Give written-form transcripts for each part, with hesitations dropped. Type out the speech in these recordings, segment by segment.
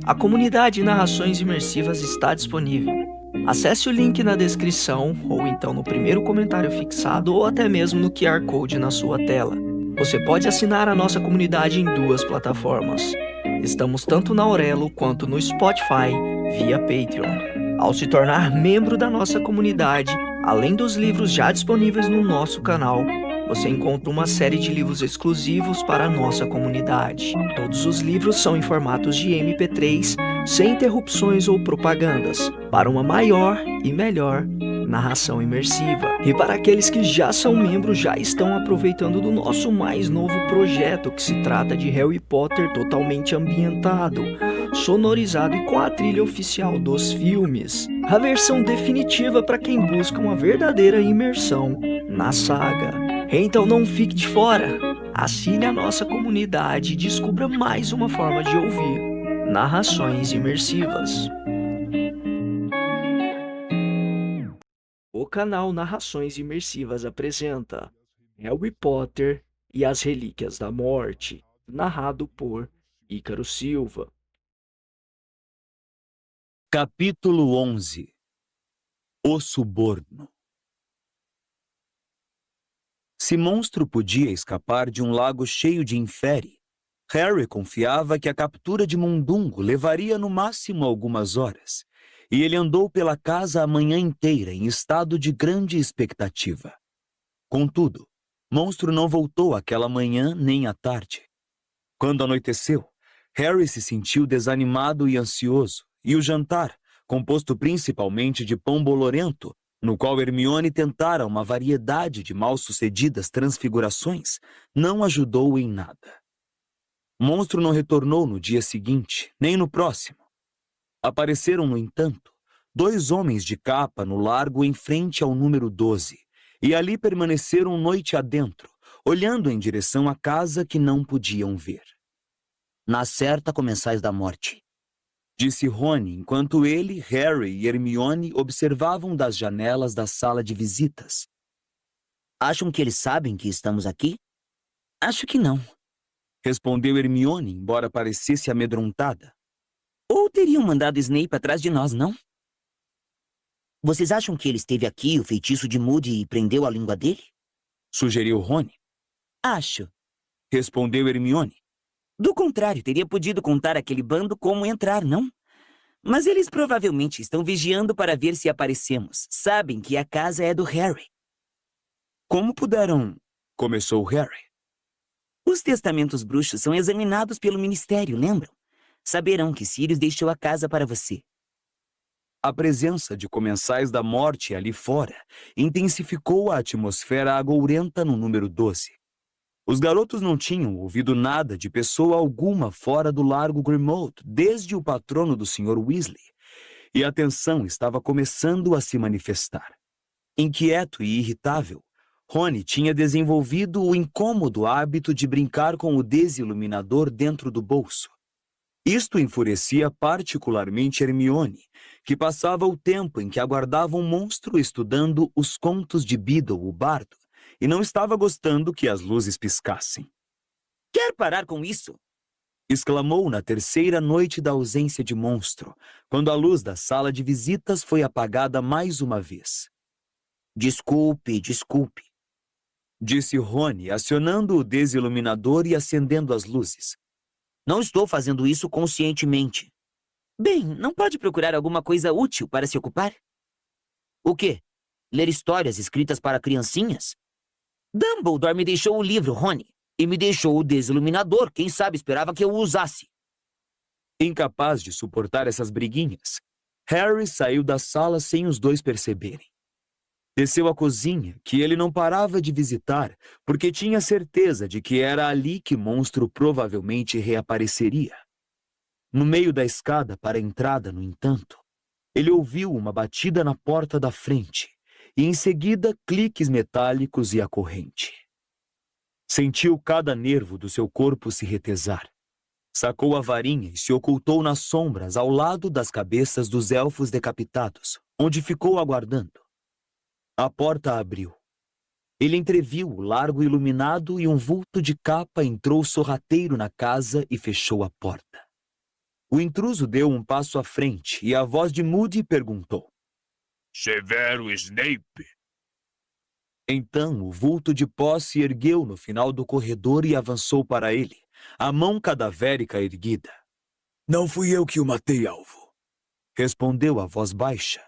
A comunidade Narrações Imersivas está disponível. Acesse o link na descrição, ou então no primeiro comentário fixado, ou até mesmo no QR Code na sua tela. Você pode assinar a nossa comunidade em duas plataformas. Estamos tanto na Aurelo quanto no Spotify, via Patreon. Ao se tornar membro da nossa comunidade, além dos livros já disponíveis no nosso canal, você encontra uma série de livros exclusivos para a nossa comunidade. Todos os livros são em formatos de MP3, sem interrupções ou propagandas, para uma maior e melhor narração imersiva. E para aqueles que já são membros, já estão aproveitando do nosso mais novo projeto, que se trata de Harry Potter totalmente ambientado, sonorizado e com a trilha oficial dos filmes. A versão definitiva para quem busca uma verdadeira imersão na saga. Então não fique de fora. Assine a nossa comunidade e descubra mais uma forma de ouvir narrações imersivas. O canal Narrações Imersivas apresenta Harry Potter e as Relíquias da Morte, narrado por Ícaro Silva. Capítulo 11. O Suborno. Se monstro podia escapar de um lago cheio de infere, Harry confiava que a captura de Mundungo levaria no máximo algumas horas, e ele andou pela casa a manhã inteira em estado de grande expectativa. Contudo, monstro não voltou aquela manhã nem à tarde. Quando anoiteceu, Harry se sentiu desanimado e ansioso, e o jantar, composto principalmente de pão bolorento, no qual Hermione tentara uma variedade de mal-sucedidas transfigurações, não ajudou em nada. Monstro não retornou no dia seguinte, nem no próximo. Apareceram, no entanto, dois homens de capa no largo em frente ao número 12, e ali permaneceram noite adentro, olhando em direção à casa que não podiam ver. Na certa comensais da morte, disse Rony, enquanto ele, Harry e Hermione observavam das janelas da sala de visitas. acham que eles sabem que estamos aqui? Acho que não. Respondeu Hermione, embora parecesse amedrontada. Ou teriam mandado Snape atrás de nós, não? Vocês acham que ele esteve aqui, o feitiço de Moody, e prendeu a língua dele? Sugeriu Rony. Acho. Respondeu Hermione. Do contrário, teria podido contar àquele bando como entrar, não? Mas eles provavelmente estão vigiando para ver se aparecemos. Sabem que a casa é do Harry. Como puderam... Começou Harry. Os testamentos bruxos são examinados pelo Ministério, lembram? Saberão que Sirius deixou a casa para você. A presença de comensais da morte ali fora intensificou a atmosfera agourenta no número 12. Os garotos não tinham ouvido nada de pessoa alguma fora do Largo Grimmauld desde o patrono do Sr. Weasley, e a tensão estava começando a se manifestar. Inquieto e irritável, Rony tinha desenvolvido o incômodo hábito de brincar com o desiluminador dentro do bolso. Isto enfurecia particularmente Hermione, que passava o tempo em que aguardava um monstro estudando os contos de Beedle, o bardo, e não estava gostando que as luzes piscassem. Quer parar com isso? Exclamou na terceira noite da ausência de monstro, quando a luz da sala de visitas foi apagada mais uma vez. Desculpe, disse Rony, acionando o desiluminador e acendendo as luzes. Não estou fazendo isso conscientemente. Bem, não pode procurar alguma coisa útil para se ocupar? O quê? Ler histórias escritas para criancinhas? Dumbledore me deixou o livro, Rony, e me deixou o desiluminador. Quem sabe esperava que eu o usasse. Incapaz de suportar essas briguinhas, Harry saiu da sala sem os dois perceberem. Desceu à cozinha, que ele não parava de visitar, porque tinha certeza de que era ali que monstro provavelmente reapareceria. No meio da escada para a entrada, no entanto, ele ouviu uma batida na porta da frente, e em seguida cliques metálicos e a corrente. Sentiu cada nervo do seu corpo se retesar. Sacou a varinha e se ocultou nas sombras ao lado das cabeças dos elfos decapitados, onde ficou aguardando. A porta abriu. Ele entreviu o largo iluminado e um vulto de capa entrou sorrateiro na casa e fechou a porta. O intruso deu um passo à frente e a voz de Moody perguntou: Severo Snape? Então o vulto de pó se ergueu no final do corredor e avançou para ele, a mão cadavérica erguida. Não fui eu que o matei, alvo. Respondeu a voz baixa.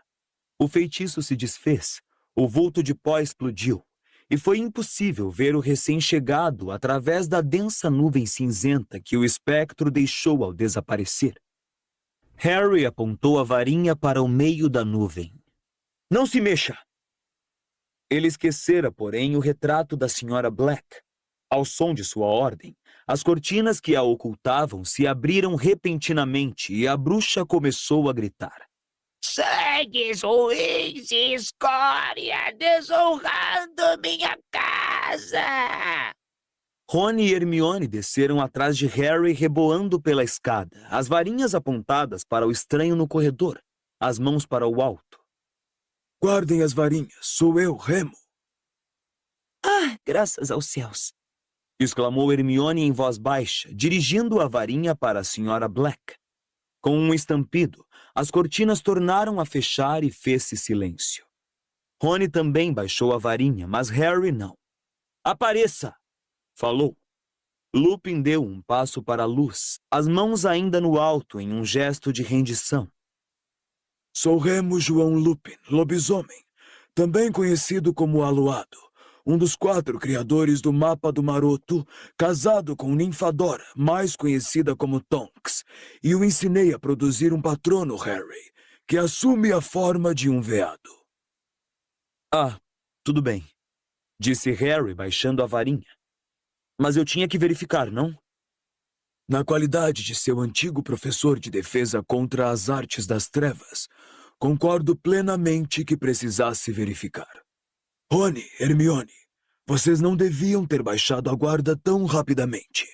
O feitiço se desfez, o vulto de pó explodiu, e foi impossível ver o recém-chegado através da densa nuvem cinzenta que o espectro deixou ao desaparecer. Harry apontou a varinha para o meio da nuvem. Não se mexa! Ele esquecera, porém, o retrato da Sra. Black. Ao som de sua ordem, as cortinas que a ocultavam se abriram repentinamente e a bruxa começou a gritar. Sangues ruins e escória desonrando minha casa! Rony e Hermione desceram atrás de Harry reboando pela escada, as varinhas apontadas para o estranho no corredor, as mãos para o alto. Guardem as varinhas, sou eu, Remo. Ah, graças aos céus! Exclamou Hermione em voz baixa, dirigindo a varinha para a Sra. Black. Com um estampido, as cortinas tornaram a fechar e fez-se silêncio. Rony também baixou a varinha, mas Harry não. Apareça! Falou. Lupin deu um passo para a luz, as mãos ainda no alto em um gesto de rendição. Sou Remo João Lupin, lobisomem, também conhecido como Aluado, um dos 4 criadores do Mapa do Maroto, casado com Ninfadora, mais conhecida como Tonks, e o ensinei a produzir um patrono, Harry, que assume a forma de um veado. Ah, tudo bem, disse Harry baixando a varinha. Mas eu tinha que verificar, não? Na qualidade de seu antigo professor de defesa contra as artes das trevas, concordo plenamente que precisasse verificar. Rony, Hermione, vocês não deviam ter baixado a guarda tão rapidamente.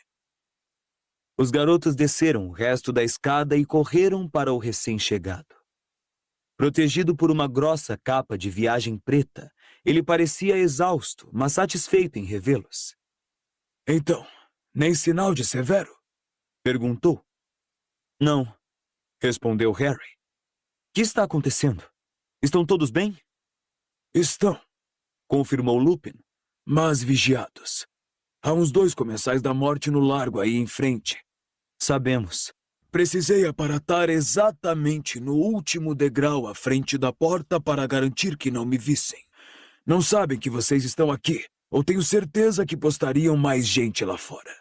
Os garotos desceram o resto da escada e correram para o recém-chegado. Protegido por uma grossa capa de viagem preta, ele parecia exausto, mas satisfeito em revê-los. Então, nem sinal de Severo? Perguntou. Não, respondeu Harry. O que está acontecendo? Estão todos bem? Estão, Confirmou Lupin. mas vigiados. Há uns 2 comensais da morte no largo aí em frente. Sabemos. Precisei aparatar exatamente no último degrau à frente da porta para garantir que não me vissem. Não sabem que vocês estão aqui, ou tenho certeza que postariam mais gente lá fora.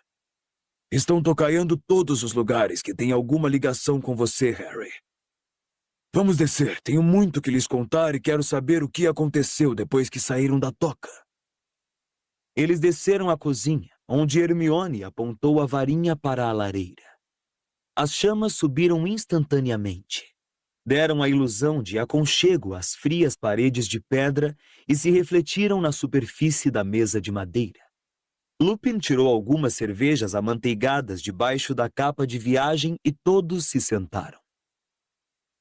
Estão tocaiando todos os lugares que têm alguma ligação com você, Harry. Vamos descer, tenho muito que lhes contar e quero saber o que aconteceu depois que saíram da toca. Eles desceram à cozinha, onde Hermione apontou a varinha para a lareira. As chamas subiram instantaneamente. Deram a ilusão de aconchego às frias paredes de pedra e se refletiram na superfície da mesa de madeira. Lupin tirou algumas cervejas amanteigadas debaixo da capa de viagem e todos se sentaram.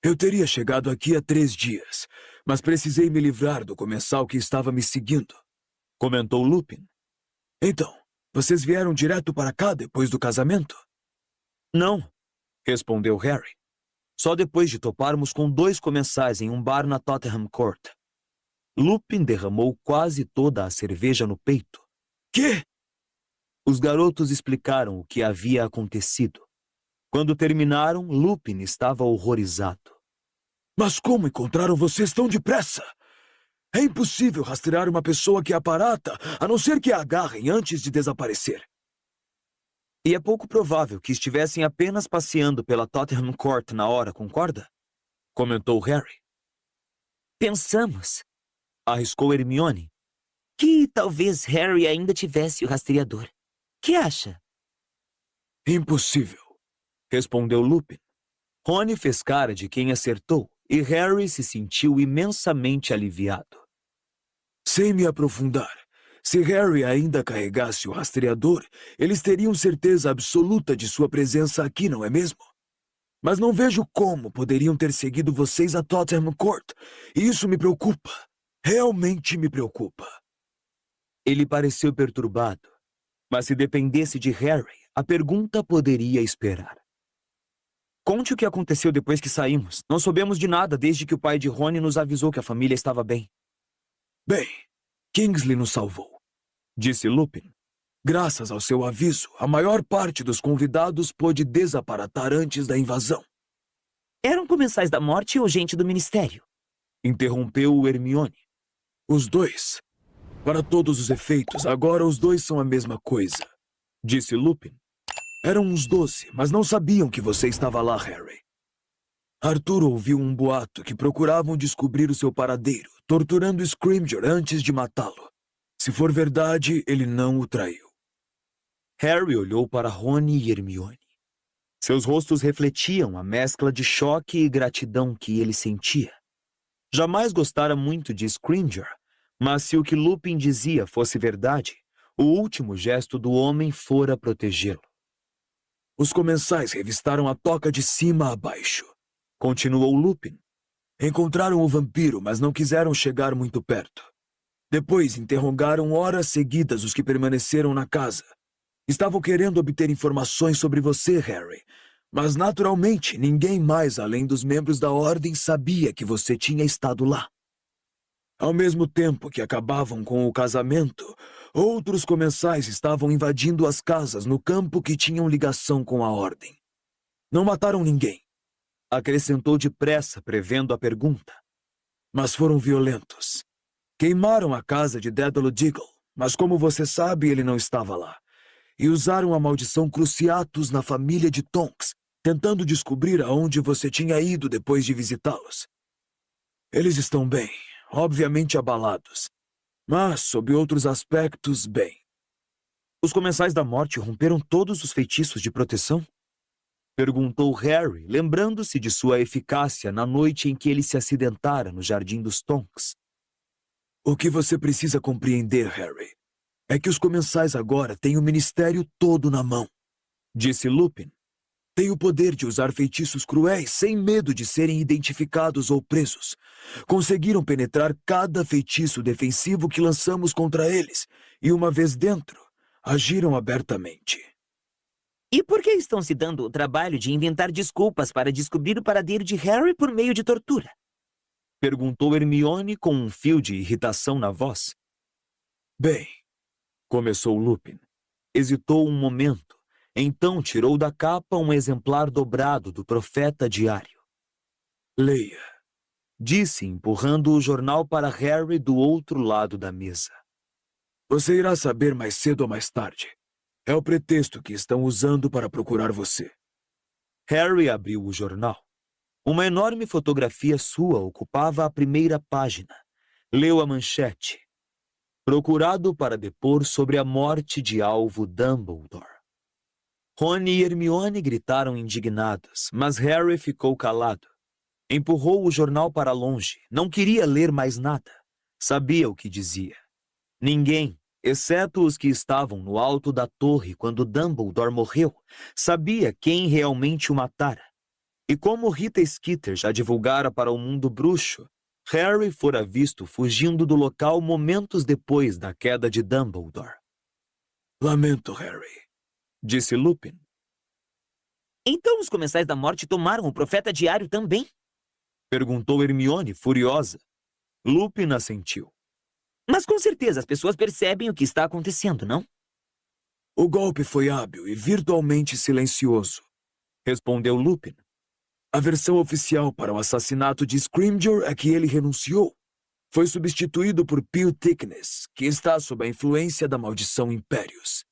Eu teria chegado aqui há 3 dias, mas precisei me livrar do comensal que estava me seguindo, comentou Lupin. Então, vocês vieram direto para cá depois do casamento? Não, respondeu Harry. Só depois de toparmos com 2 comensais em um bar na Tottenham Court. Lupin derramou quase toda a cerveja no peito. Quê? Os garotos explicaram o que havia acontecido. Quando terminaram, Lupin estava horrorizado. Mas como encontraram vocês tão depressa? É impossível rastrear uma pessoa que aparata, a não ser que a agarrem antes de desaparecer. E é pouco provável que estivessem apenas passeando pela Tottenham Court na hora, concorda? Comentou Harry. Pensamos, Arriscou Hermione. que talvez Harry ainda tivesse o rastreador. Que acha? Impossível. Respondeu Lupin. Rony fez cara de quem acertou e Harry se sentiu imensamente aliviado. Sem me aprofundar, se Harry ainda carregasse o rastreador, eles teriam certeza absoluta de sua presença aqui, não é mesmo? Mas não vejo como poderiam ter seguido vocês a Tottenham Court, e isso me preocupa. Realmente me preocupa. Ele pareceu perturbado, mas se dependesse de Harry, a pergunta poderia esperar. Conte o que aconteceu depois que saímos. Não soubemos de nada desde que o pai de Rony nos avisou que a família estava bem. Bem, Kingsley nos salvou, Disse Lupin. Graças ao seu aviso, a maior parte dos convidados pôde desaparatar antes da invasão. Eram comensais da morte ou gente do ministério? Interrompeu o Hermione. Os dois. Para todos os efeitos, agora os dois são a mesma coisa. Disse Lupin. Eram uns 12, mas não sabiam que você estava lá, Harry. Arthur ouviu um boato que procuravam descobrir o seu paradeiro, torturando Scrimgeour antes de matá-lo. Se for verdade, ele não o traiu. Harry olhou para Rony e Hermione. Seus rostos refletiam a mescla de choque e gratidão que ele sentia. Jamais gostara muito de Scrimgeour, mas se o que Lupin dizia fosse verdade, o último gesto do homem fora protegê-lo. Os comensais revistaram a toca de cima a baixo. Continuou Lupin. Encontraram o vampiro, mas não quiseram chegar muito perto. Depois interrogaram horas seguidas os que permaneceram na casa. Estavam querendo obter informações sobre você, Harry, mas naturalmente ninguém mais além dos membros da Ordem sabia que você tinha estado lá. Ao mesmo tempo que acabavam com o casamento, outros comensais estavam invadindo as casas no campo que tinham ligação com a Ordem. Não mataram ninguém, Acrescentou depressa, prevendo a pergunta. mas foram violentos. Queimaram a casa de Dédalo Diggle, mas como você sabe, ele não estava lá. E usaram a maldição Cruciatus na família de Tonks, tentando descobrir aonde você tinha ido depois de visitá-los. Eles estão bem, obviamente abalados, mas, sob outros aspectos, bem. Os comensais da morte romperam todos os feitiços de proteção? Perguntou Harry, lembrando-se de sua eficácia na noite em que ele se acidentara no Jardim dos Tonks. O que você precisa compreender, Harry, é que os comensais agora têm o ministério todo na mão. Disse Lupin. Têm o poder de usar feitiços cruéis sem medo de serem identificados ou presos. Conseguiram penetrar cada feitiço defensivo que lançamos contra eles, e uma vez dentro, agiram abertamente. E por que estão se dando o trabalho de inventar desculpas para descobrir o paradeiro de Harry por meio de tortura? Perguntou Hermione com um fio de irritação na voz. Bem, Começou Lupin. Hesitou um momento, então tirou da capa um exemplar dobrado do Profeta Diário. leia. Disse, empurrando o jornal para Harry do outro lado da mesa. Você irá saber mais cedo ou mais tarde. É o pretexto que estão usando para procurar você. Harry abriu o jornal. Uma enorme fotografia sua ocupava a primeira página. Leu a manchete. Procurado para depor sobre a morte de alvo Dumbledore. Rony e Hermione gritaram indignados, mas Harry ficou calado. Empurrou o jornal para longe. Não queria ler mais nada. Sabia o que dizia. Ninguém, exceto os que estavam no alto da torre quando Dumbledore morreu, sabia quem realmente o matara. E como Rita Skeeter já divulgara para o mundo bruxo, Harry fora visto fugindo do local momentos depois da queda de Dumbledore. Lamento, Harry, Disse Lupin. Então os comensais da morte tomaram o Profeta Diário também? Perguntou Hermione, furiosa. Lupin assentiu. Mas com certeza as pessoas percebem o que está acontecendo, não? O golpe foi hábil e virtualmente silencioso. Respondeu Lupin. A versão oficial para o assassinato de Scrimgeour é que ele renunciou. Foi substituído por Peel Thickness, que está sob a influência da maldição Impérios.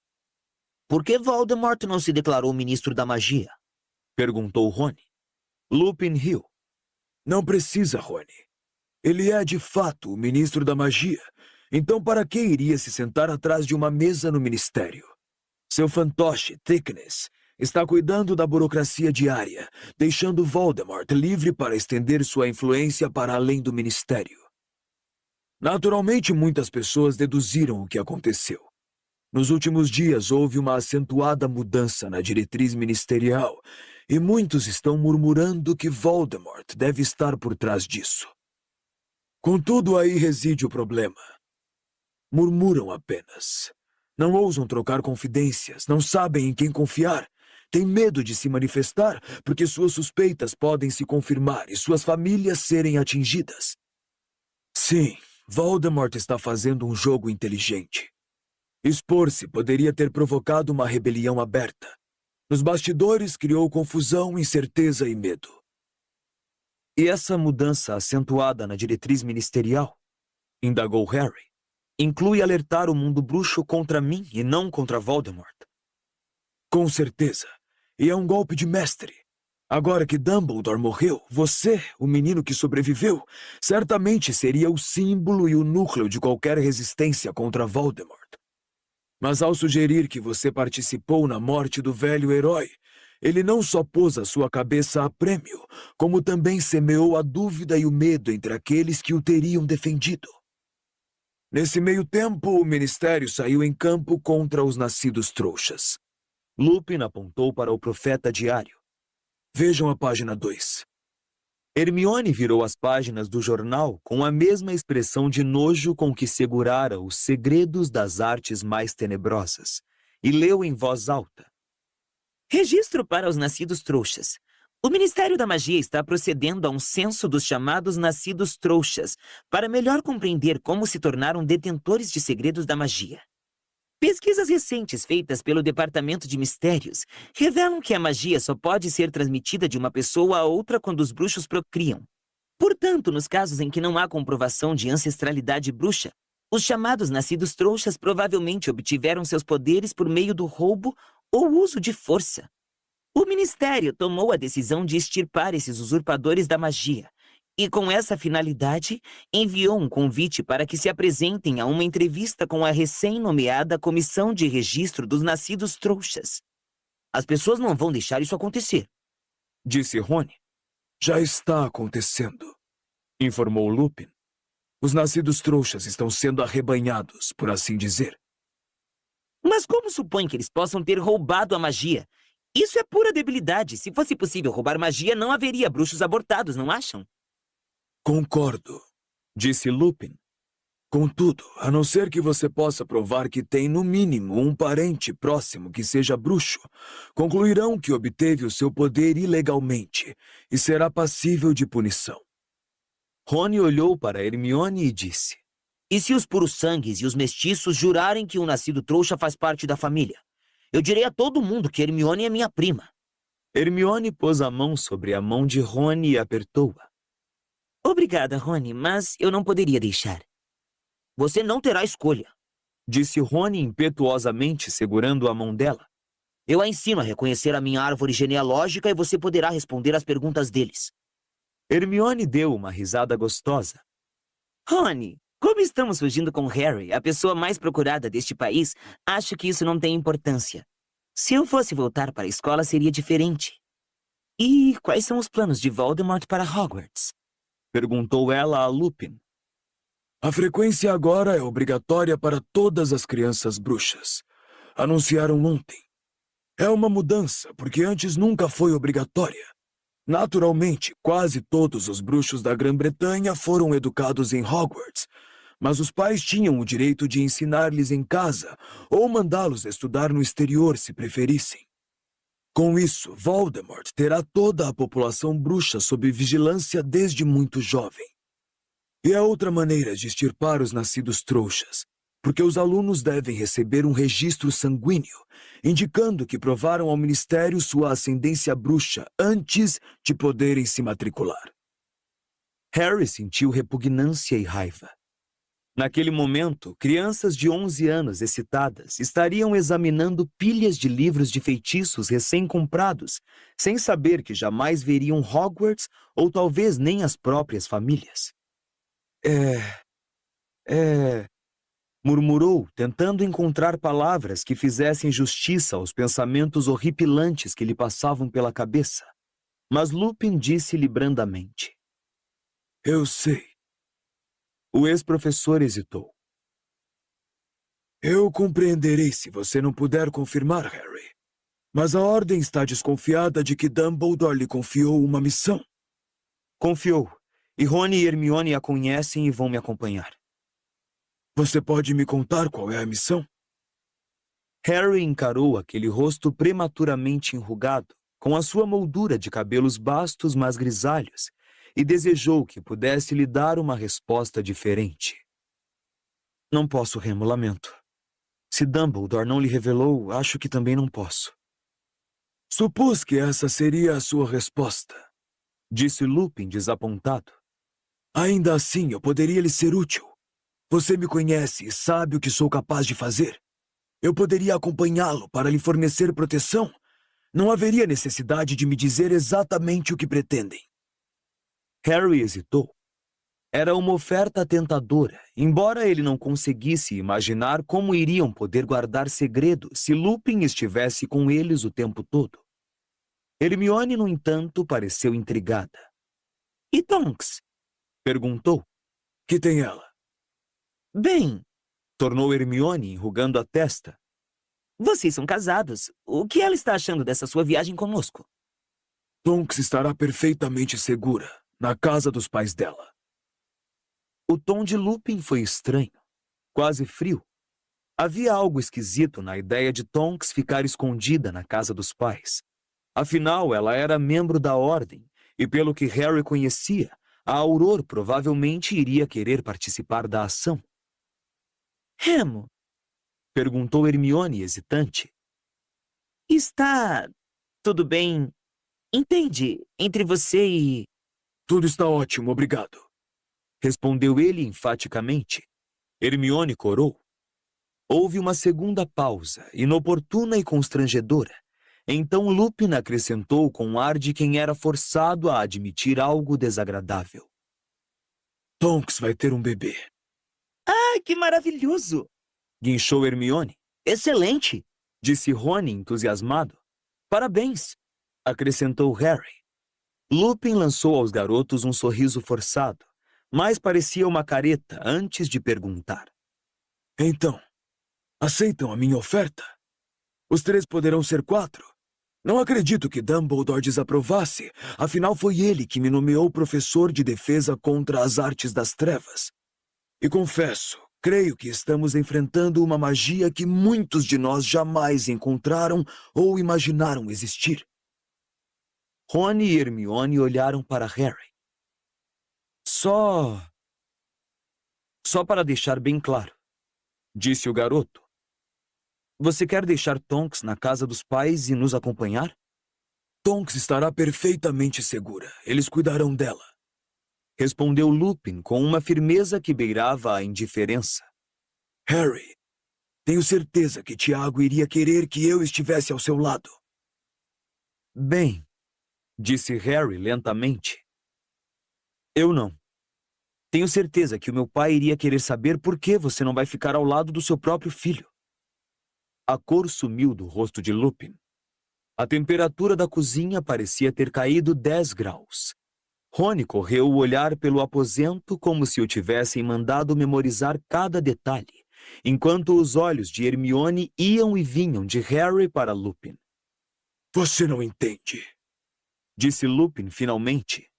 Por que Voldemort não se declarou ministro da magia? Perguntou Rony. Lupin riu. Não precisa, Rony. Ele é, de fato, o ministro da magia. Então, para que iria se sentar atrás de uma mesa no ministério? Seu fantoche, Thickness, está cuidando da burocracia diária, deixando Voldemort livre para estender sua influência para além do ministério. Naturalmente, muitas pessoas deduziram o que aconteceu. Nos últimos dias, houve uma acentuada mudança na diretriz ministerial, e muitos estão murmurando que Voldemort deve estar por trás disso. Contudo, aí reside o problema. Murmuram apenas. Não ousam trocar confidências, não sabem em quem confiar, Tem medo de se manifestar porque suas suspeitas podem se confirmar e suas famílias serem atingidas. Sim, Voldemort está fazendo um jogo inteligente. Expor-se poderia ter provocado uma rebelião aberta. Nos bastidores criou confusão, incerteza e medo. E essa mudança acentuada na diretriz ministerial, indagou Harry, inclui alertar o mundo bruxo contra mim e não contra Voldemort. Com certeza. E é um golpe de mestre. Agora que Dumbledore morreu, você, o menino que sobreviveu, certamente seria o símbolo e o núcleo de qualquer resistência contra Voldemort. Mas ao sugerir que você participou na morte do velho herói, ele não só pôs a sua cabeça a prêmio, como também semeou a dúvida e o medo entre aqueles que o teriam defendido. Nesse meio tempo, o Ministério saiu em campo contra os nascidos trouxas. Lupin apontou para o Profeta Diário. Vejam a página 2. Hermione virou as páginas do jornal com a mesma expressão de nojo com que segurara os segredos das artes mais tenebrosas, e leu em voz alta. Registro para os nascidos trouxas. O Ministério da Magia está procedendo a um censo dos chamados nascidos trouxas, para melhor compreender como se tornaram detentores de segredos da magia. Pesquisas recentes feitas pelo Departamento de Mistérios revelam que a magia só pode ser transmitida de uma pessoa a outra quando os bruxos procriam. Portanto, nos casos em que não há comprovação de ancestralidade bruxa, os chamados nascidos trouxas provavelmente obtiveram seus poderes por meio do roubo ou uso de força. O Ministério tomou a decisão de extirpar esses usurpadores da magia, e com essa finalidade, enviou um convite para que se apresentem a uma entrevista com a recém-nomeada Comissão de Registro dos Nascidos Trouxas. As pessoas não vão deixar isso acontecer, disse Rony. Já está acontecendo, informou Lupin. Os nascidos trouxas estão sendo arrebanhados, por assim dizer. Mas como supõe que eles possam ter roubado a magia? Isso é pura debilidade. Se fosse possível roubar magia, não haveria bruxos abortados, não acham? Concordo, disse Lupin. Contudo, a não ser que você possa provar que tem, no mínimo, um parente próximo que seja bruxo, concluirão que obteve o seu poder ilegalmente e será passível de punição. Rony olhou para Hermione e disse. E se os puros-sangues e os mestiços jurarem que o nascido trouxa faz parte da família? Eu direi a todo mundo que Hermione é minha prima. Hermione pôs a mão sobre a mão de Rony e apertou-a. Obrigada, Rony, mas eu não poderia deixar. Você não terá escolha, disse Rony impetuosamente, segurando a mão dela. Eu a ensino a reconhecer a minha árvore genealógica e você poderá responder às perguntas deles. Hermione deu uma risada gostosa. Rony, como estamos fugindo com Harry, a pessoa mais procurada deste país, acho que isso não tem importância. Se eu fosse voltar para a escola, seria diferente. E quais são os planos de Voldemort para Hogwarts? Perguntou ela a Lupin. A frequência agora é obrigatória para todas as crianças bruxas. Anunciaram ontem. É uma mudança, porque antes nunca foi obrigatória. Naturalmente, quase todos os bruxos da Grã-Bretanha foram educados em Hogwarts, mas os pais tinham o direito de ensinar-lhes em casa ou mandá-los estudar no exterior se preferissem. Com isso, Voldemort terá toda a população bruxa sob vigilância desde muito jovem. E é outra maneira de extirpar os nascidos trouxas, porque os alunos devem receber um registro sanguíneo, indicando que provaram ao Ministério sua ascendência bruxa antes de poderem se matricular. Harry sentiu repugnância e raiva. Naquele momento, crianças de 11 anos excitadas estariam examinando pilhas de livros de feitiços recém-comprados, sem saber que jamais veriam Hogwarts ou talvez nem as próprias famílias. Murmurou, tentando encontrar palavras que fizessem justiça aos pensamentos horripilantes que lhe passavam pela cabeça. Mas Lupin disse-lhe brandamente. Eu sei. O ex-professor hesitou. Eu compreenderei se você não puder confirmar, Harry. Mas a Ordem está desconfiada de que Dumbledore lhe confiou uma missão. Confiou. E Rony e Hermione a conhecem e vão me acompanhar. Você pode me contar qual é a missão? Harry encarou aquele rosto prematuramente enrugado, com a sua moldura de cabelos bastos mas grisalhos, e desejou que pudesse lhe dar uma resposta diferente. Não posso, Remo, lamento. Se Dumbledore não lhe revelou, acho que também não posso. Supus que essa seria a sua resposta, Disse Lupin desapontado. Ainda assim, eu poderia lhe ser útil. Você me conhece e sabe o que sou capaz de fazer. Eu poderia acompanhá-lo para lhe fornecer proteção. Não haveria necessidade de me dizer exatamente o que pretendem. Harry hesitou. Era uma oferta tentadora, embora ele não conseguisse imaginar como iriam poder guardar segredo se Lupin estivesse com eles o tempo todo. Hermione, no entanto, pareceu intrigada. E Tonks? Perguntou. Que tem ela? Bem, Tornou Hermione, enrugando a testa. vocês são casados. O que ela está achando dessa sua viagem conosco? Tonks estará perfeitamente segura, na casa dos pais dela. O tom de Lupin foi estranho, quase frio. Havia algo esquisito na ideia de Tonks ficar escondida na casa dos pais. Afinal, ela era membro da Ordem, e pelo que Harry conhecia, a Auror provavelmente iria querer participar da ação. Remo, Perguntou Hermione, hesitante. está tudo bem, entende, entre você e... Tudo está ótimo, obrigado. Respondeu ele enfaticamente. Hermione corou. Houve uma segunda pausa, inoportuna e constrangedora. Então Lupin acrescentou com um ar de quem era forçado a admitir algo desagradável. Tonks vai ter um bebê. Ah, que maravilhoso! Guinchou Hermione. Excelente! Disse Rony, entusiasmado. Parabéns! Acrescentou Harry. Lupin lançou aos garotos um sorriso forçado, mas parecia uma careta antes de perguntar. Então, aceitam a minha oferta? Os 3 poderão ser 4. Não acredito que Dumbledore desaprovasse, afinal foi ele que me nomeou professor de defesa contra as artes das trevas. E confesso, creio que estamos enfrentando uma magia que muitos de nós jamais encontraram ou imaginaram existir. Rony e Hermione olharam para Harry. Só para deixar bem claro, disse o garoto. Você quer deixar Tonks na casa dos pais e nos acompanhar? Tonks estará perfeitamente segura. Eles cuidarão dela. Respondeu Lupin com uma firmeza que beirava a indiferença. Harry, tenho certeza que Tiago iria querer que eu estivesse ao seu lado. Bem, disse Harry lentamente. Eu não. Tenho certeza que o meu pai iria querer saber por que você não vai ficar ao lado do seu próprio filho. A cor sumiu do rosto de Lupin. A temperatura da cozinha parecia ter caído 10 graus. Rony correu o olhar pelo aposento como se o tivessem mandado memorizar cada detalhe, enquanto os olhos de Hermione iam e vinham de Harry para Lupin. Você não entende, disse Lupin finalmente.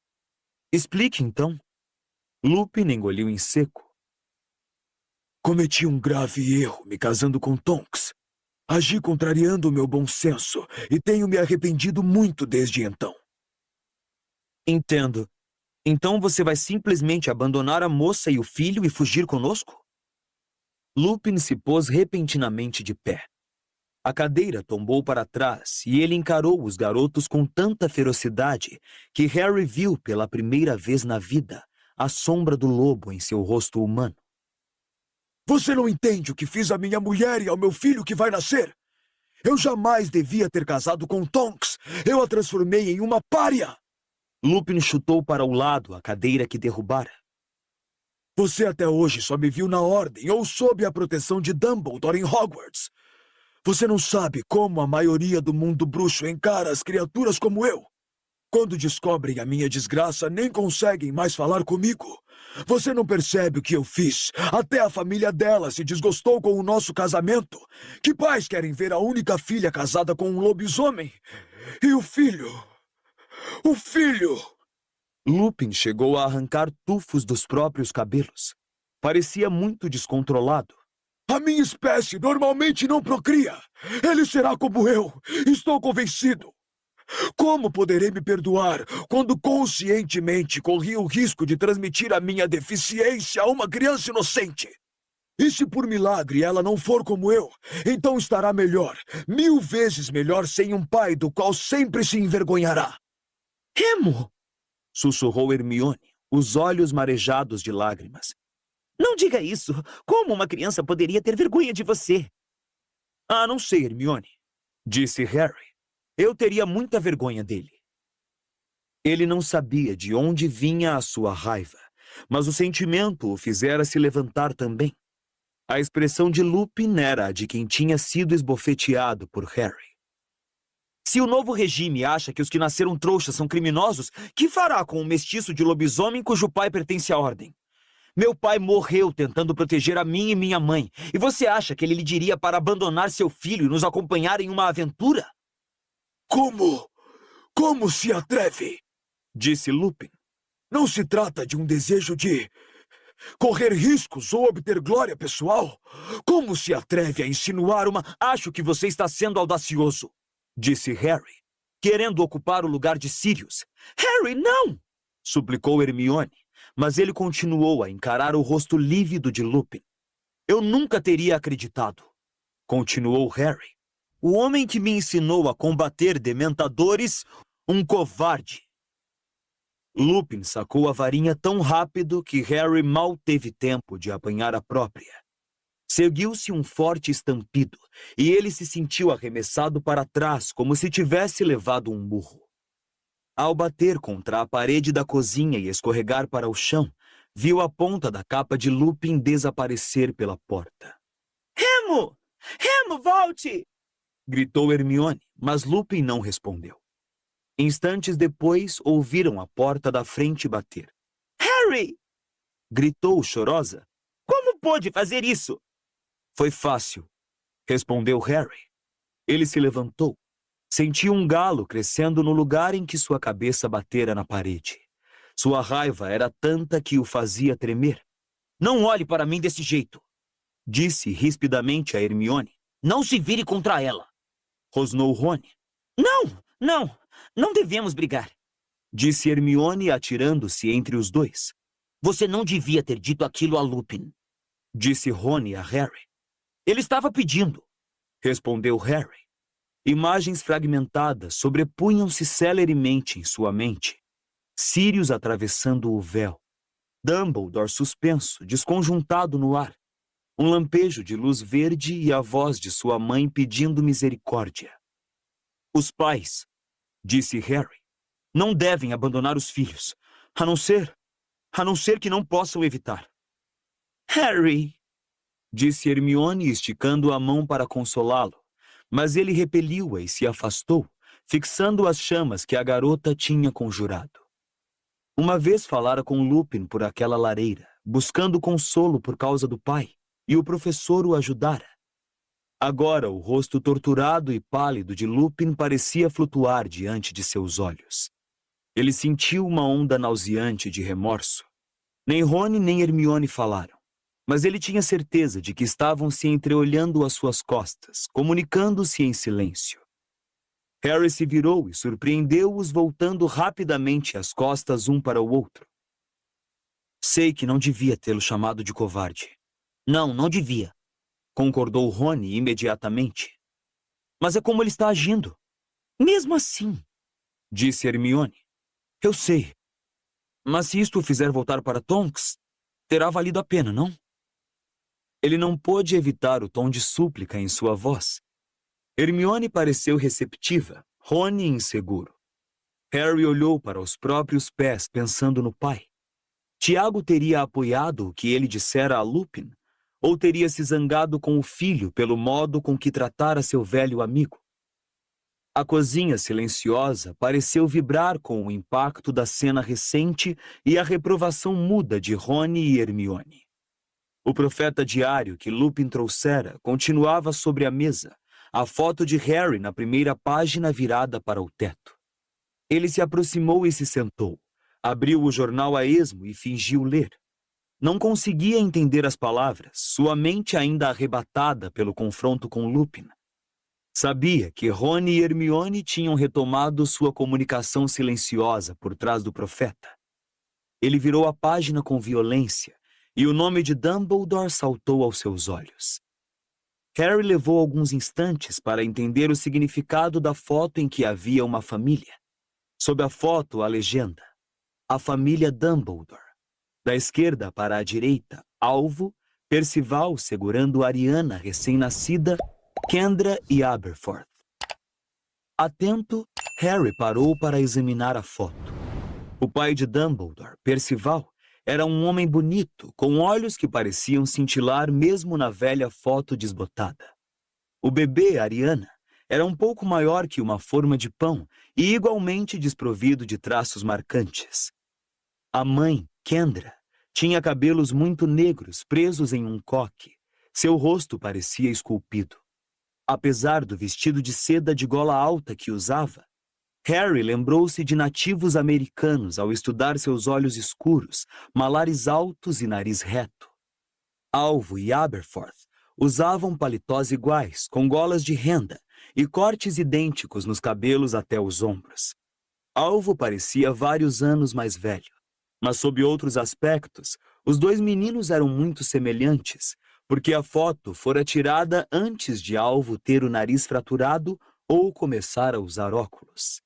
Explique então. Lupin engoliu em seco. Cometi um grave erro me casando com Tonks. Agi contrariando o meu bom senso e tenho me arrependido muito desde então. Entendo. Então você vai simplesmente abandonar a moça e o filho e fugir conosco? Lupin se pôs repentinamente de pé. A cadeira tombou para trás e ele encarou os garotos com tanta ferocidade que Harry viu pela primeira vez na vida a sombra do lobo em seu rosto humano. Você não entende o que fiz à minha mulher e ao meu filho que vai nascer? Eu jamais devia ter casado com Tonks. Eu a transformei em uma pária. Lupin chutou para o lado a cadeira que derrubara. Você até hoje só me viu na Ordem ou sob a proteção de Dumbledore em Hogwarts. Você não sabe como a maioria do mundo bruxo encara as criaturas como eu. Quando descobrem a minha desgraça, nem conseguem mais falar comigo. Você não percebe o que eu fiz? Até a família dela se desgostou com o nosso casamento. Que pais querem ver a única filha casada com um lobisomem? E o filho? O filho! Lupin chegou a arrancar tufos dos próprios cabelos. Parecia muito descontrolado. A minha espécie normalmente não procria. Ele será como eu. Estou convencido. Como poderei me perdoar quando conscientemente corri o risco de transmitir a minha deficiência a uma criança inocente? E se por milagre ela não for como eu, então estará melhor, 1000 vezes melhor sem um pai do qual sempre se envergonhará. Remo! Sussurrou Hermione, os olhos marejados de lágrimas. Não diga isso. Como uma criança poderia ter vergonha de você? Ah, não sei, Hermione, disse Harry. Eu teria muita vergonha dele. Ele não sabia de onde vinha a sua raiva, mas o sentimento o fizera se levantar também. A expressão de Lupin era a de quem tinha sido esbofeteado por Harry. Se o novo regime acha que os que nasceram trouxas são criminosos, que fará com um mestiço de lobisomem cujo pai pertence à ordem? Meu pai morreu tentando proteger a mim e minha mãe. E você acha que ele lhe diria para abandonar seu filho e nos acompanhar em uma aventura? Como? Como se atreve? Disse Lupin. Não se trata de um desejo de correr riscos ou obter glória pessoal? Como se atreve a insinuar uma... Acho que você está sendo audacioso, disse Harry, querendo ocupar o lugar de Sirius. Harry, não! Suplicou Hermione, mas ele continuou a encarar o rosto lívido de Lupin. Eu nunca teria acreditado, continuou Harry. O homem que me ensinou a combater dementadores, um covarde. Lupin sacou a varinha tão rápido que Harry mal teve tempo de apanhar a própria. Seguiu-se um forte estampido, e ele se sentiu arremessado para trás como se tivesse levado um murro. Ao bater contra a parede da cozinha e escorregar para o chão, viu a ponta da capa de Lupin desaparecer pela porta. Remo! Remo, volte! Gritou Hermione, mas Lupin não respondeu. Instantes depois, ouviram a porta da frente bater. Harry! Gritou chorosa. Como pôde fazer isso? Foi fácil, respondeu Harry. Ele se levantou. Sentiu um galo crescendo no lugar em que sua cabeça batera na parede. Sua raiva era tanta que o fazia tremer. Não olhe para mim desse jeito, disse rispidamente a Hermione. Não se vire contra ela, rosnou Rony. Não devemos brigar, disse Hermione atirando-se entre os dois. Você não devia ter dito aquilo a Lupin, disse Rony a Harry. Ele estava pedindo, respondeu Harry. Imagens fragmentadas sobrepunham-se celeremente em sua mente. Sirius atravessando o véu. Dumbledore suspenso, desconjuntado no ar. Um lampejo de luz verde e a voz de sua mãe pedindo misericórdia. Os pais, disse Harry, não devem abandonar os filhos, a não ser que não possam evitar. Harry, disse Hermione esticando a mão para consolá-lo, mas ele repeliu-a e se afastou, fixando as chamas que a garota tinha conjurado. Uma vez falara com Lupin por aquela lareira, buscando consolo por causa do pai, e o professor o ajudara. Agora o rosto torturado e pálido de Lupin parecia flutuar diante de seus olhos. Ele sentiu uma onda nauseante de remorso. Nem Rony nem Hermione falaram, mas ele tinha certeza de que estavam se entreolhando às suas costas, comunicando-se em silêncio. Harry se virou e surpreendeu-os voltando rapidamente as costas um para o outro. Sei que não devia tê-lo chamado de covarde. Não devia, concordou Rony imediatamente. Mas é como ele está agindo. Mesmo assim, disse Hermione. Eu sei. Mas se isto o fizer voltar para Tonks, terá valido a pena, não? Ele não pôde evitar o tom de súplica em sua voz. Hermione pareceu receptiva, Rony inseguro. Harry olhou para os próprios pés, pensando no pai. Tiago teria apoiado o que ele dissera a Lupin, ou teria se zangado com o filho pelo modo com que tratara seu velho amigo. A cozinha silenciosa pareceu vibrar com o impacto da cena recente e a reprovação muda de Rony e Hermione. O profeta diário que Lupin trouxera continuava sobre a mesa, a foto de Harry na primeira página virada para o teto. Ele se aproximou e se sentou, abriu o jornal a esmo e fingiu ler. Não conseguia entender as palavras, sua mente ainda arrebatada pelo confronto com Lupin. Sabia que Rony e Hermione tinham retomado sua comunicação silenciosa por trás do profeta. Ele virou a página com violência e o nome de Dumbledore saltou aos seus olhos. Harry levou alguns instantes para entender o significado da foto em que havia uma família. Sob a foto, a legenda: a família Dumbledore. Da esquerda para a direita, alvo, Percival segurando Ariana recém-nascida, Kendra e Aberforth. Atento, Harry parou para examinar a foto. O pai de Dumbledore, Percival, era um homem bonito, com olhos que pareciam cintilar mesmo na velha foto desbotada. O bebê, Ariana, era um pouco maior que uma forma de pão e igualmente desprovido de traços marcantes. A mãe, Kendra, tinha cabelos muito negros presos em um coque. Seu rosto parecia esculpido. Apesar do vestido de seda de gola alta que usava, Harry lembrou-se de nativos americanos ao estudar seus olhos escuros, malares altos e nariz reto. Alvo e Aberforth usavam paletós iguais, com golas de renda e cortes idênticos nos cabelos até os ombros. Alvo parecia vários anos mais velho, mas sob outros aspectos, os dois meninos eram muito semelhantes, porque a foto fora tirada antes de Alvo ter o nariz fraturado ou começar a usar óculos.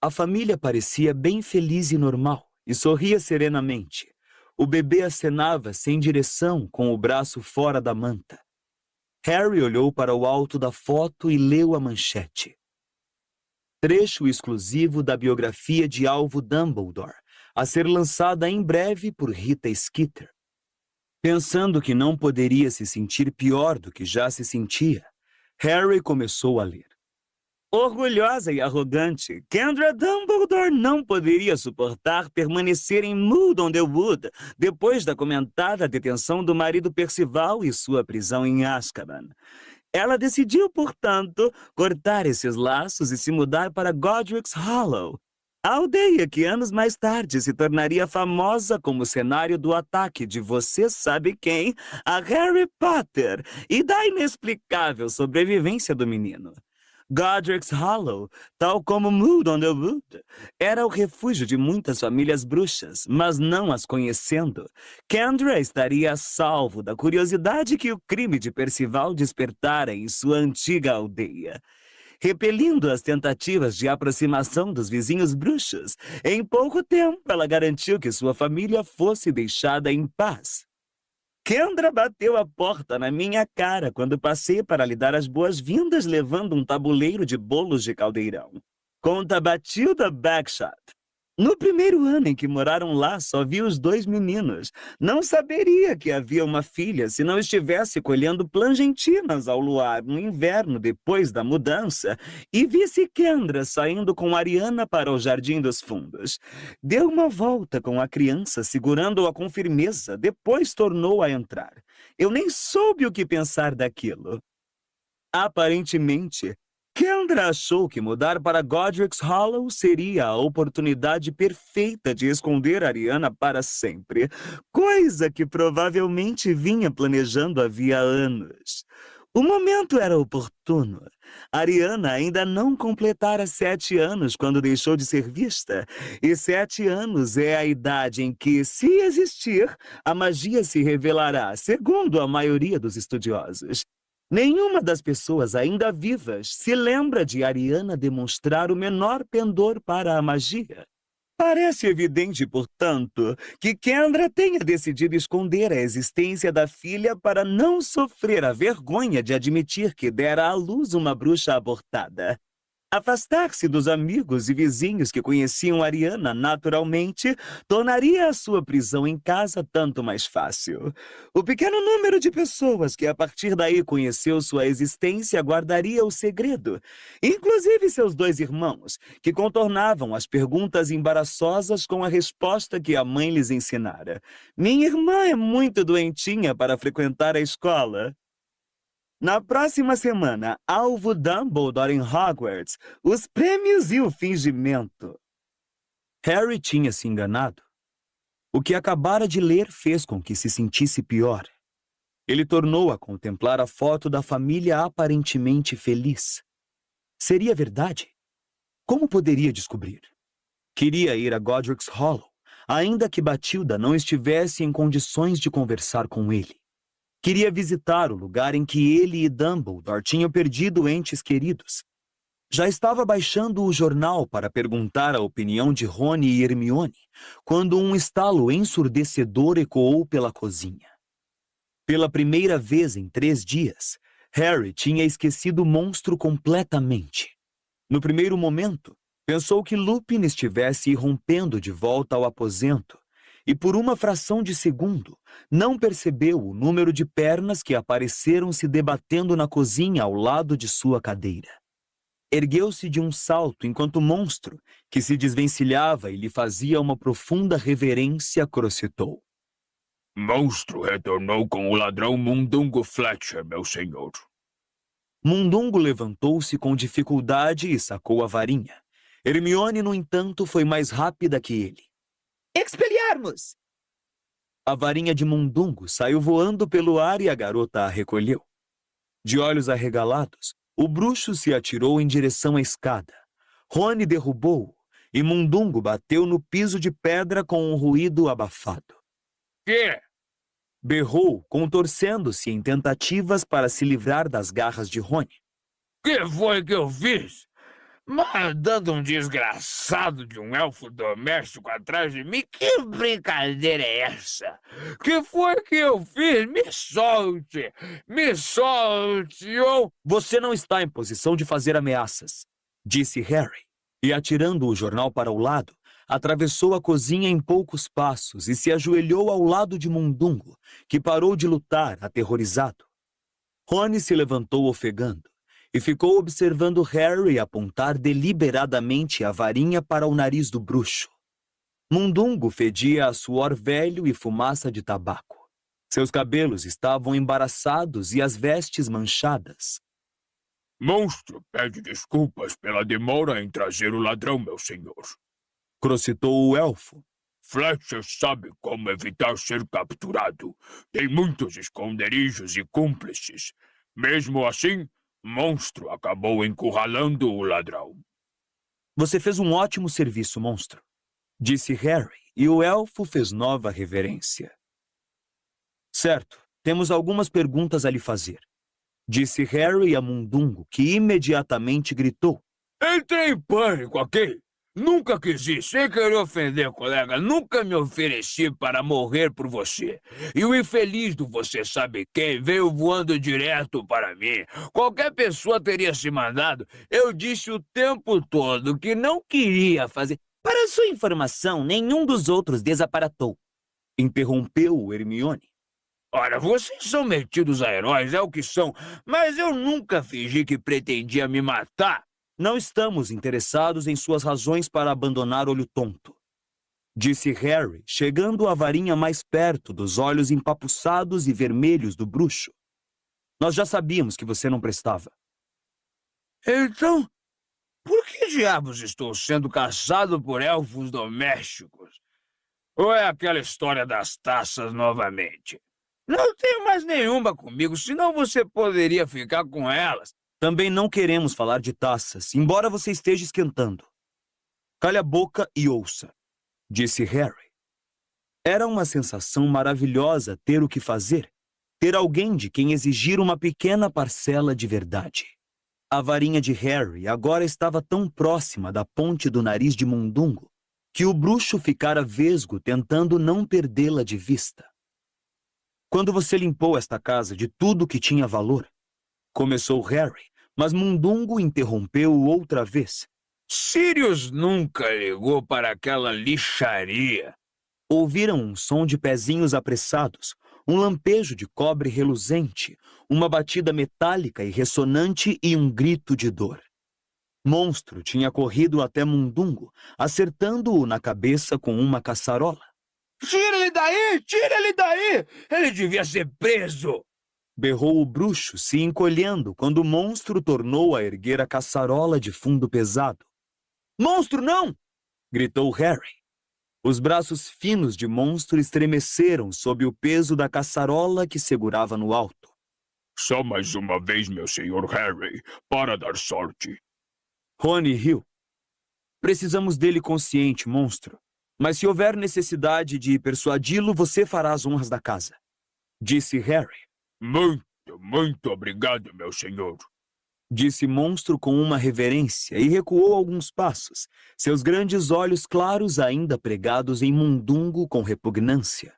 A família parecia bem feliz e normal, e sorria serenamente. O bebê acenava sem direção, com o braço fora da manta. Harry olhou para o alto da foto e leu a manchete: trecho exclusivo da biografia de Alvo Dumbledore, a ser lançada em breve por Rita Skeeter. Pensando que não poderia se sentir pior do que já se sentia, Harry começou a ler. Orgulhosa e arrogante, Kendra Dumbledore não poderia suportar permanecer em Mood on the Wood depois da comentada detenção do marido Percival e sua prisão em Azkaban. Ela decidiu, portanto, cortar esses laços e se mudar para Godric's Hollow, a aldeia que anos mais tarde se tornaria famosa como cenário do ataque de você sabe quem a Harry Potter e da inexplicável sobrevivência do menino. Godric's Hollow, tal como Mood on the Wood, era o refúgio de muitas famílias bruxas, mas não as conhecendo, Kendra estaria a salvo da curiosidade que o crime de Percival despertara em sua antiga aldeia. Repelindo as tentativas de aproximação dos vizinhos bruxos, em pouco tempo ela garantiu que sua família fosse deixada em paz. Kendra bateu a porta na minha cara quando passei para lhe dar as boas-vindas levando um tabuleiro de bolos de caldeirão. Conta Batilda Bagshot. No primeiro ano em que moraram lá, só vi os dois meninos. Não saberia que havia uma filha se não estivesse colhendo plangentinas ao luar no inverno depois da mudança e visse Kendra saindo com Ariana para o Jardim dos Fundos. Deu uma volta com a criança, segurando-a com firmeza, depois tornou a entrar. Eu nem soube o que pensar daquilo. Aparentemente, Kendra achou que mudar para Godric's Hollow seria a oportunidade perfeita de esconder Ariana para sempre, coisa que provavelmente vinha planejando havia anos. O momento era oportuno. Ariana ainda não completara 7 anos quando deixou de ser vista, e 7 anos é a idade em que, se existir, a magia se revelará, segundo a maioria dos estudiosos. Nenhuma das pessoas ainda vivas se lembra de Ariana demonstrar o menor pendor para a magia. Parece evidente, portanto, que Kendra tenha decidido esconder a existência da filha para não sofrer a vergonha de admitir que dera à luz uma bruxa abortada. Afastar-se dos amigos e vizinhos que conheciam Ariana naturalmente tornaria a sua prisão em casa tanto mais fácil. O pequeno número de pessoas que a partir daí conheceu sua existência guardaria o segredo, inclusive seus 2 irmãos, que contornavam as perguntas embaraçosas com a resposta que a mãe lhes ensinara. Minha irmã é muito doentinha para frequentar a escola. Na próxima semana, Alvo Dumbledore em Hogwarts, os prêmios e o fingimento. Harry tinha se enganado. O que acabara de ler fez com que se sentisse pior. Ele tornou a contemplar a foto da família aparentemente feliz. Seria verdade? Como poderia descobrir? Queria ir a Godric's Hollow, ainda que Batilda não estivesse em condições de conversar com ele. Queria visitar o lugar em que ele e Dumbledore tinham perdido entes queridos. Já estava baixando o jornal para perguntar a opinião de Rony e Hermione, quando um estalo ensurdecedor ecoou pela cozinha. Pela primeira vez em 3 dias, Harry tinha esquecido o monstro completamente. No primeiro momento, pensou que Lupin estivesse irrompendo de volta ao aposento, e por uma fração de segundo, não percebeu o número de pernas que apareceram se debatendo na cozinha ao lado de sua cadeira. Ergueu-se de um salto enquanto o monstro, que se desvencilhava e lhe fazia uma profunda reverência, crocitou. Monstro retornou com o ladrão Mundungo Fletcher, meu senhor. Mundungo levantou-se com dificuldade e sacou a varinha. Hermione, no entanto, foi mais rápida que ele. Expelliarmus! A varinha de Mundungo saiu voando pelo ar e a garota a recolheu. De olhos arregalados, o bruxo se atirou em direção à escada. Rony derrubou-o e Mundungo bateu no piso de pedra com um ruído abafado. Que? Berrou, contorcendo-se em tentativas para se livrar das garras de Rony. Que foi que eu fiz? Mandando um desgraçado de um elfo doméstico atrás de mim? Que brincadeira é essa? Que foi que eu fiz? Me solte! Me solte! Ou... Você não está em posição de fazer ameaças, disse Harry, e atirando o jornal para o lado, atravessou a cozinha em poucos passos e se ajoelhou ao lado de Mundungo, que parou de lutar, aterrorizado. Rony se levantou ofegando e ficou observando Harry apontar deliberadamente a varinha para o nariz do bruxo. Mundungo fedia a suor velho e fumaça de tabaco. Seus cabelos estavam embaraçados e as vestes manchadas. Monstro pede desculpas pela demora em trazer o ladrão, meu senhor. Crocitou o elfo. Fletcher sabe como evitar ser capturado. Tem muitos esconderijos e cúmplices. Mesmo assim, Monstro acabou encurralando o ladrão. Você fez um ótimo serviço, monstro, disse Harry, e o elfo fez nova reverência. Certo, temos algumas perguntas a lhe fazer, disse Harry a Mundungo, que imediatamente gritou. Entrei em pânico, ok? Nunca quis ir, sem querer ofender, colega. Nunca me ofereci para morrer por você. E o infeliz do você sabe quem veio voando direto para mim. Qualquer pessoa teria se mandado. Eu disse o tempo todo que não queria fazer. Para sua informação, nenhum dos outros desaparatou. Interrompeu Hermione. Ora, vocês são metidos a heróis, é o que são. Mas eu nunca fingi que pretendia me matar. Não estamos interessados em suas razões para abandonar Olho Tonto, disse Harry, chegando a varinha mais perto dos olhos empapuçados e vermelhos do bruxo. Nós já sabíamos que você não prestava. Então, por que diabos estou sendo caçado por elfos domésticos? Ou é aquela história das taças novamente? Não tenho mais nenhuma comigo, senão você poderia ficar com elas. Também não queremos falar de taças, embora você esteja esquentando. Calhe a boca e ouça, disse Harry. Era uma sensação maravilhosa ter o que fazer, ter alguém de quem exigir uma pequena parcela de verdade. A varinha de Harry agora estava tão próxima da ponte do nariz de Mundungo que o bruxo ficara vesgo tentando não perdê-la de vista. Quando você limpou esta casa de tudo que tinha valor, começou Harry, mas Mundungo interrompeu-o outra vez. Sirius nunca ligou para aquela lixaria. Ouviram um som de pezinhos apressados, um lampejo de cobre reluzente, uma batida metálica e ressonante e um grito de dor. Monstro tinha corrido até Mundungo, acertando-o na cabeça com uma caçarola. Tira ele daí! Tira ele daí! Ele devia ser preso! Berrou o bruxo, se encolhendo, quando o monstro tornou a erguer a caçarola de fundo pesado. Monstro, não! Gritou Harry. Os braços finos de monstro estremeceram sob o peso da caçarola que segurava no alto. Só mais uma vez, meu senhor Harry, para dar sorte. Rony riu. Precisamos dele consciente, monstro. Mas se houver necessidade de persuadi-lo, você fará as honras da casa. Disse Harry. Muito obrigado, meu senhor. Disse monstro com uma reverência e recuou alguns passos, seus grandes olhos claros ainda pregados em Mundungo com repugnância.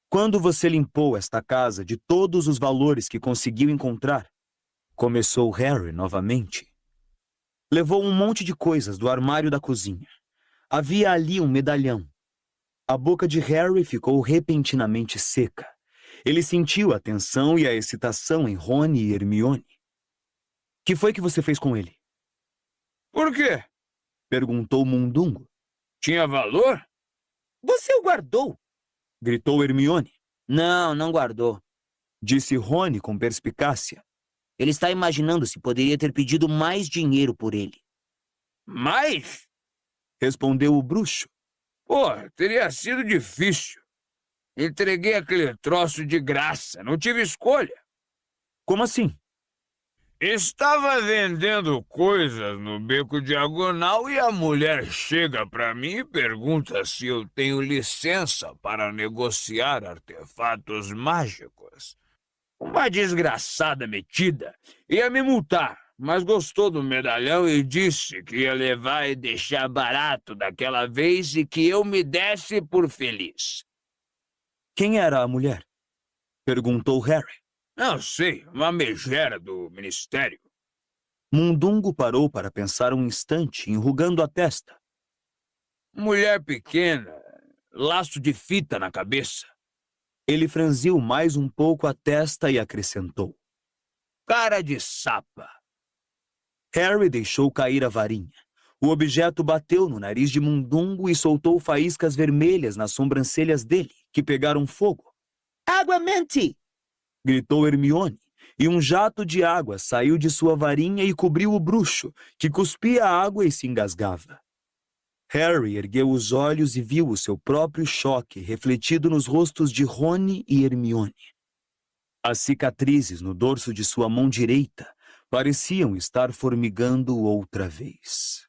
Quando você limpou esta casa de todos os valores que conseguiu encontrar, começou Harry novamente. Levou um monte de coisas do armário da cozinha. Havia ali um medalhão. A boca de Harry ficou repentinamente seca. Ele sentiu a tensão e a excitação em Rony e Hermione. Que foi que você fez com ele? Por quê? Perguntou Mundungo. Tinha valor? Você o guardou? Gritou Hermione. Não guardou. Disse Rony com perspicácia. Ele está imaginando se poderia ter pedido mais dinheiro por ele. Mais? Respondeu o bruxo. Pô, teria sido difícil. Entreguei aquele troço de graça, não tive escolha. Como assim? Estava vendendo coisas no beco diagonal e a mulher chega para mim e pergunta se eu tenho licença para negociar artefatos mágicos. Uma desgraçada metida. Ia me multar, mas gostou do medalhão e disse que ia levar e deixar barato daquela vez e que eu me desse por feliz. Quem era a mulher? Perguntou Harry. Não sei, uma megera do ministério. Mundungo parou para pensar um instante, enrugando a testa. Mulher pequena, laço de fita na cabeça. Ele franziu mais um pouco a testa e acrescentou. Cara de sapa. Harry deixou cair a varinha. O objeto bateu no nariz de Mundungo e soltou faíscas vermelhas nas sobrancelhas dele, que pegaram fogo. Água-mente! Gritou Hermione, e um jato de água saiu de sua varinha e cobriu o bruxo, que cuspia a água e se engasgava. Harry ergueu os olhos e viu o seu próprio choque refletido nos rostos de Rony e Hermione. As cicatrizes no dorso de sua mão direita pareciam estar formigando outra vez.